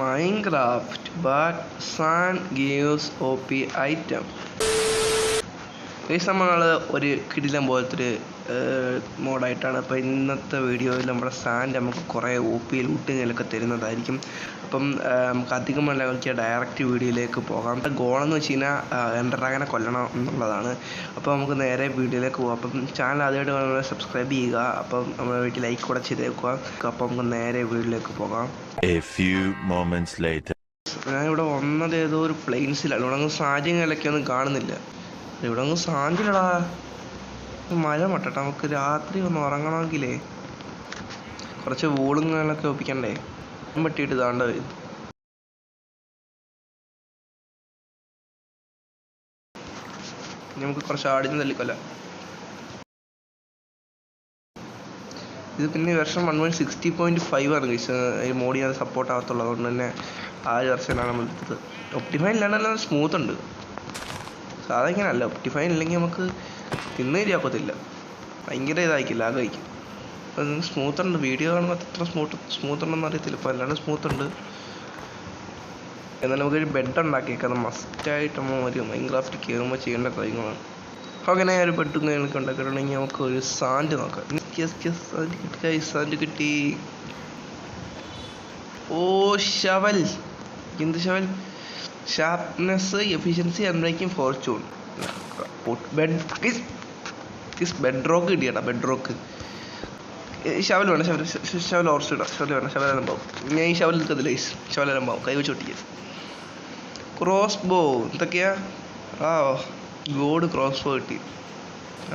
Minecraft, but Sun gives OP item. നമ്മൾ ഒരു കിടിലം പോലത്തെ ഒരു മോഡായിട്ടാണ് അപ്പോൾ ഇന്നത്തെ വീഡിയോയിൽ നമ്മുടെ സാൻഡ് നമുക്ക് കുറേ OP ലൂട്ടുകളൊക്കെ തരുന്നതായിരിക്കും. അപ്പം നമുക്ക് അധികം അല്ല കളിക്കുക, ഡയറക്റ്റ് വീഡിയോയിലേക്ക് പോകാം. ഗോളെന്ന് വെച്ച് കഴിഞ്ഞാൽ എൻഡർഡ്രാഗനെ കൊല്ലണം എന്നുള്ളതാണ്. അപ്പോൾ നമുക്ക് നേരെ വീഡിയോയിലേക്ക് പോകാം. അപ്പം ചാനൽ ആദ്യമായിട്ട് നമ്മൾ സബ്സ്ക്രൈബ് ചെയ്യുക, അപ്പം നമ്മുടെ വീട്ടിൽ ലൈക്ക് കൂടെ ചെയ്തേക്കുക. അപ്പം നമുക്ക് നേരെ വീഡിയോയിലേക്ക് പോകാം. ഞാനിവിടെ വന്നത് ഏതോ ഒരു പ്ലെയിൻസിലാണ്. ഇവിടെ ഒന്നും സാഹചര്യങ്ങളൊക്കെ ഒന്നും കാണുന്നില്ല. ഇവിടെ ഒന്നും സാന്തിലടാ, മഴ മട്ടട്ടെ. നമുക്ക് രാത്രി ഒന്ന് ഉറങ്ങണമെങ്കിലേ കുറച്ച് വോളുകളൊക്കെ ഒപ്പിക്കണ്ടേ. പറ്റിയിട്ട് ഇതാണ്ട് നമുക്ക് കുറച്ച് ആടിന് തല്ലിക്കൊല്ല. ഇത് പിന്നെ വെർഷൻ 1.60.5 ആണ് കഴിച്ചത്. ഈ മോഡി അത് സപ്പോർട്ട് ആകത്തുള്ളൂ. അതുകൊണ്ട് തന്നെ ആ ഒരു വെർഷനാണ് നമ്മൾ എടുത്തത്. ഒപ്റ്റിഫൈൻ ഇല്ലാണ്ട് സ്മൂത്ത് ഉണ്ട്. സാധാ ഇങ്ങനെ അല്ല, ഒപ്റ്റിഫൈൻ ഇല്ലെങ്കിൽ നമുക്ക് തിന്ന് ശരിയാക്കത്തില്ല. ഭയങ്കര ഇതായിരിക്കില്ല, ആഗ്രഹിക്കും. അപ്പം സ്മൂത്ത് ഉണ്ട്. വീഡിയോ കാണുമ്പോൾ എത്ര സ്മൂത്ത് ഉണ്ടെന്ന് അറിയത്തില്ല. ഇപ്പോൾ അല്ലാണ്ട് സ്മൂത്ത് ഉണ്ട്. എന്നാൽ നമുക്കൊരു ബെഡ് ഉണ്ടാക്കിയേക്കാം. അത് മസ്റ്റായിട്ട് നമ്മൾ ഒരു മൈൻക്രാഫ്റ്റ് കയറുമ്പോൾ ചെയ്യേണ്ട കാര്യങ്ങളാണ്. അങ്ങനെ ഒരു ബെഡും കാര്യങ്ങളൊക്കെ ഉണ്ടാക്കിയിട്ടുണ്ടെങ്കിൽ നമുക്ക് ഒരു സാൻഡ് നോക്കാം. സാൻഡ് കിട്ടി. Oh shovel. എന്ത് shovel? Sharpness, efficiency, unbreaking, fortune. Bedrock കിട്ടിയട്ടാ. Bedrock. ഷവൽ വേണം. ഷവൽ ഓർച്ച് ഇടാം. ഷവൽ വേണം. ഷവലെല്ലാം പാവും. ഞാൻ ഈ ഷവൽ എടുക്കത്തില്ല. ഷവലെല്ലാം പാവും. കൈ വെച്ച് ഒട്ടിക്കുക. ക്രോസ് ബോ എന്തൊക്കെയാ? ആ ഗോഡ് ക്രോസ് ബോ കിട്ടി.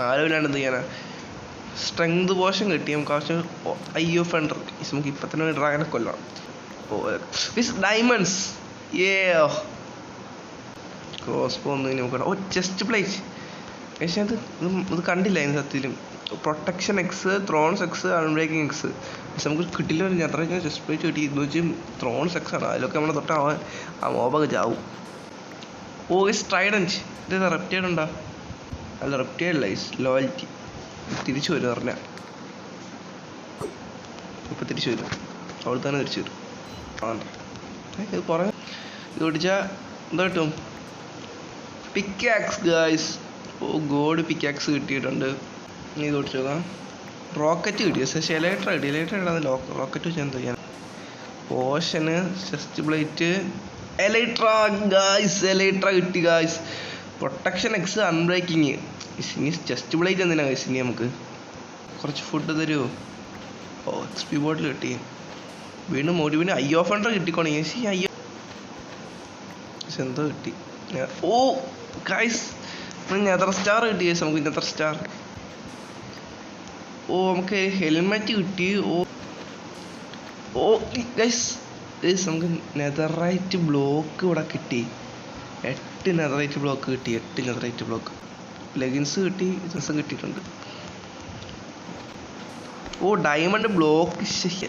ആരും ഇല്ലാണ്ട് എന്ത് ചെയ്യാനാ? സ്ട്രെങ്ത് പോഷൻ കിട്ടി. നമുക്ക് ആവശ്യം അയ്യോ ഫണ്ടർ. നമുക്ക് ഇപ്പം തന്നെ ഡ്രാഗനെ കൊല്ലാം. ഡയമണ്ട്സ്. ക്രോസ് ബോ ഒന്നും നമുക്ക്. ഓ ചെസ്റ്റ് പ്ലേറ്റ്. പക്ഷേ ഇത് കണ്ടില്ല അതിന് സത്യത്തിലും. Protection X, Thrones X, unbreaking X. പക്ഷെ നമുക്ക് കിട്ടില്ല. ഒരു അത്ര ചെസ്റ്റ് പ്ലേറ്റ് കിട്ടി. എന്ന് വെച്ചാൽ ത്രോൺസ് എക്സ് ആണ്. അതിലൊക്കെ നമ്മളെ തൊട്ടാവാൻ ആ മോബൊക്കെ ചാവും. ഓ ട്രൈഡൻറ്റ്. ഇതേതാ? റെപ്റ്റൈഡ് ഉണ്ടോ? അല്ല റെപ്റ്റൈഡ് അല്ല, ലോയൽറ്റി. തിരിച്ചു വരും പറഞ്ഞാൽ. ഇപ്പം തിരിച്ചു വരും. അവിടെ തന്നെ തിരിച്ചു വരും. ഇത് കുറേ ഇത് പിടിച്ചാൽ എന്താ കിട്ടും? Pickaxe guys. Oh god pickaxe കിട്ടിയിട്ടുണ്ട്. ഇനി ഇത് ഓടിച്ചു നോക്കാം. റോക്കറ്റ് കിട്ടി. പക്ഷേ എലൈട്ര കിട്ടി. എലൈട്ര ഇടാതെ റോക്കറ്റ് വെച്ച് എന്ത് ചെയ്യാൻ? പോഷന്, chestplate, elytra guys. Elytra കിട്ടി ഗായ്സ്. Protection X, unbreaking. ഇനി ചെസ്റ്റ് പ്ലേറ്റ് എന്തിനാ ഗായ്സ്? ഇനി നമുക്ക് കുറച്ച് ഫുഡ് തരുമോ? ഓ XP ബോട്ടിൽ കിട്ടി. വീണ്ടും മോടി. പിന്നെ അയ്യോ ഫണ്ടർ കിട്ടിക്കോണേ. അയ്യോ എന്തോ കിട്ടി. ഓ ഗൈസ് നെതർ സ്റ്റാർ കിട്ടി. ഗൈസ് നമുക്ക് നെതർ സ്റ്റാർ. ഓ നമുക്ക് ഹെൽമെറ്റ് കിട്ടി. ഓ ഗൈസ് നമുക്ക് നെതറൈറ്റ് ബ്ലോക്ക് ഇവിടെ കിട്ടി. 8 നെതറൈറ്റ് ബ്ലോക്ക് കിട്ടി. 8 നെതറൈറ്റ് ബ്ലോക്ക്. ലെഗിൻസ് കിട്ടി. ഡ്രസ്സും കിട്ടിയിട്ടുണ്ട്. ഓ ഡയമണ്ട് ബ്ലോക്ക്.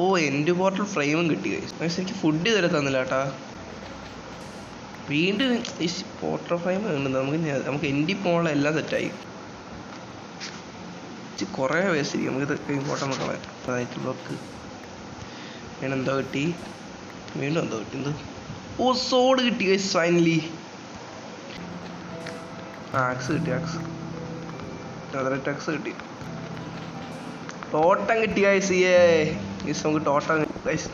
ഓ എൻഡ് പോർട്ടൽ ഫ്രെയിമും കിട്ടി. ഗൈസ് എനിക്ക് ഫുഡ് ഇതുവരെ തന്നില്ല കേട്ടാ. വീണ്ടും ഈ പോർട്ടൽ ഫ്രെയിം ഉണ്ട്. നമുക്ക് എൻഡി പോകാനുള്ള എല്ലാം സെറ്റായി. കുറേ വേസ്റ്റ് നമുക്കിത് ഇമ്പോർട്ടൻ്റ് നോക്കാം. അതായത് ബ്ലോക്ക് ഞാൻ എന്തോ കിട്ടി. വീണ്ടും എന്തോ കിട്ടി. എന്ത്? ഓ സോഡ് കിട്ടി ഗൈസ് ഫൈനലി. ആക്സ് കിട്ടി. ആക്സ് ടാക്സ് കിട്ടി. ടോട്ടം കിട്ടി ഗൈസ്. നമുക്ക് ടോട്ടം ഗൈസ്.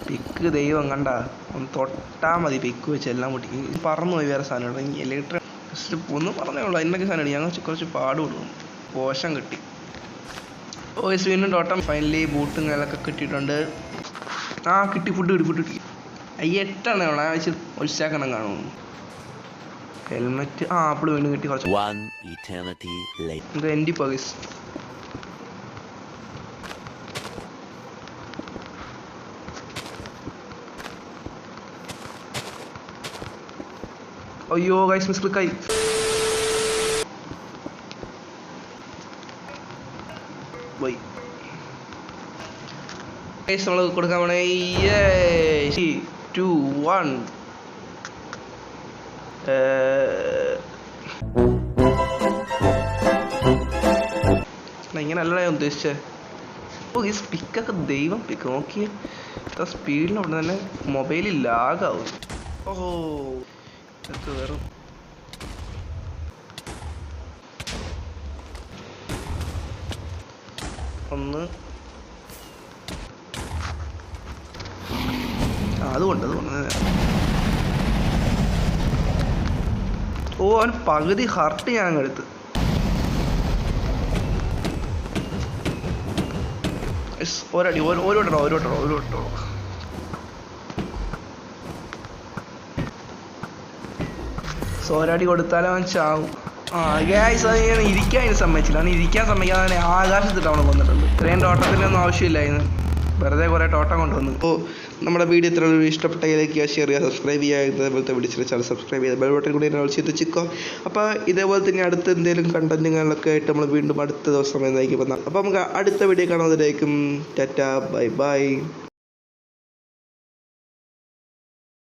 പിക്ക് ദൈവം കണ്ട ഒന്ന് തൊട്ടാൽ മതി. പിക്ക് വെച്ച് എല്ലാം പൊട്ടിക്കും. പറന്നു പോയി വേറെ സാധനം. ഇലക്ട്രിക് ജസ്റ്റ് ഒന്നും പറഞ്ഞേ ഉള്ളൂ. അതിനൊക്കെ സാധനം ഞങ്ങൾ കുറച്ച് പാട് കൊടുക്കും. പോഷം കിട്ടി. ഓ വീണ്ടും ടോട്ടം. ഫൈനലി ബൂട്ടും കാര്യങ്ങളൊക്കെ കിട്ടിയിട്ടുണ്ട്. ആ കിട്ടി. ഫുഡ് കിട്ടി. 8 വേണം. വെച്ച് ഒഴിച്ചാക്കണം കാണും. ഹെൽമെറ്റ്. ആപ്പിൾ വീണ്ടും കിട്ടി. കുറച്ച് എൻഡി പകസ്. അയ്യോ ഗൈസ് മിസ് ക്ലിക്കായി. പോയി ഗൈസ്. നമ്മൾ കൊടുക്കാൻ പോണേ. 2 1 ഇങ്ങനെ അല്ല ഞാൻ ഉദ്ദേശിച്ചത്. ഓ ഈ പിക്കൊക്കെ ദൈവം പിക്ക് നോക്കിയേ. ഇത്ര സ്പീഡിനോട് തന്നെ മൊബൈലിൽ ലാഗാവും. ഓ ഇതൊക്കെ വെറും ഒന്ന് അതുകൊണ്ട് ഓ അവൻ പകുതി ഹർട്ട് ഞാൻ എടുത്ത്. ഒരടി ഓരോട്ടോ ഒരടി കൊടുത്താലും അവൻ ചാവും. ഗ്യാസ് അത് ഇരിക്കാൻ സമ്മതിച്ചില്ല. അവന് ഇരിക്കാൻ സമ്മതിക്കാതെ ആകാശത്തിട്ട് അവനെ കൊന്നിട്ടുണ്ട്. ഇത്രയും ടോട്ടത്തിൻ്റെ ഒന്നും ആവശ്യമില്ലായിരുന്നു, വെറുതെ കുറേ ടോട്ടം കൊണ്ടുവന്നു. അപ്പോൾ നമ്മുടെ വീഡിയോ ഇത്ര ഇഷ്ടപ്പെട്ട ലൈക്ക് ചെയ്യുക, ഷെയർ ചെയ്യുക, സബ്സ്ക്രൈബ് ചെയ്യുക. ഇതേപോലത്തെ വീഡിയോസിൽ ചാനൽ സബ്സ്ക്രൈബ് ചെയ്ത് ബെൽ ബട്ടൺ കൂടി എത്തിച്ചിക്കോ. അപ്പോൾ ഇതേപോലെ തന്നെ അടുത്ത എന്തെങ്കിലും കണ്ടന്റുകളൊക്കെ ആയിട്ട് നമ്മൾ വീണ്ടും അടുത്ത ദിവസം എന്തായിരിക്കും വന്നാൽ. അപ്പോൾ നമുക്ക് അടുത്ത വീഡിയോ കാണുന്നതിലേക്കും ടാറ്റ ബൈ ബൈ.